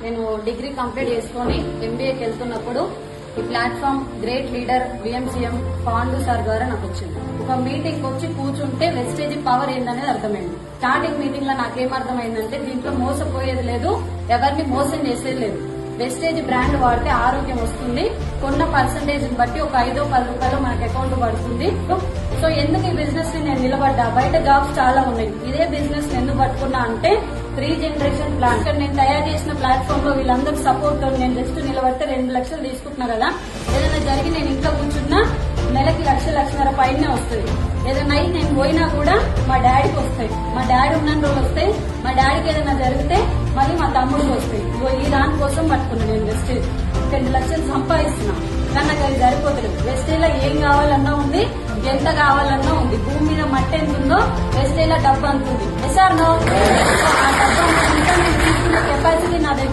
నేను degree complete చేసుకుని ఎంబీఏకి వెళ్తున్నప్పుడు ఈ platform great leader విఎంసీఎం Pandu sir ద్వారా నాకు వచ్చింది. ఒక మీటింగ్ వచ్చి కూర్చుంటే వెస్టేజ్ పవర్ ఏందనేది అర్థమైంది. స్టార్టింగ్ మీటింగ్ లో నాకేం అర్థమైందంటే దీంట్లో మోసపోయేది లేదు, ఎవరిని మోసం చేసేది లేదు. వెస్టేజ్ బ్రాండ్ వాడితే ఆరోగ్యం వస్తుంది, కొన్న పర్సంటేజ్ బట్టి ఒక 5-10 రూపాయలు మనకి అకౌంట్ పడుతుంది. సో ఎందుకు ఈ బిజినెస్ ని నేను నిలబడ్డా? బయట జాబ్స్ చాలా ఉన్నాయి, ఇదే బిజినెస్ ఎందుకు పట్టుకున్నా అంటే 3 జనరేషన్ ప్లాన్. నేను తయారు చేసిన ప్లాట్ఫామ్ లో వీళ్ళందరూ సపోర్ట్ నేను జస్ట్ నిలబడితే 2 లక్షలు తీసుకుంటున్నా కదా. ఏదైనా జరిగి నేను ఇంట్లో కూర్చున్నా నెలకి 1,00,000 పైనే వస్తుంది. ఏదైనా అయి నేను పోయినా కూడా మా డాడీకి వస్తాయి, మా డాడీ ఉన్న రోజులు వస్తాయి. మా డాడీకి ఏదైనా జరిగితే మళ్ళీ మా తమ్ముడికి వస్తాయి. ఈ దానికోసం పట్టుకున్నా నేను వెస్టేజ్. 2 లక్షలు సంపాదిస్తున్నా కానీ నాకు అది సరిపోతుంది. వెస్టేజ్ లో ఏం కావాలన్నా ఉంది, ఎంత కావాలన్నా ఉంది. భూమి మీద మట్టి ఎంత ఉందో వెస్టేజ్ లో డబ్బు అంత ఉంది. SR no? ఆ డబ్బు అంత కెపాసిటీ నా దగ్గర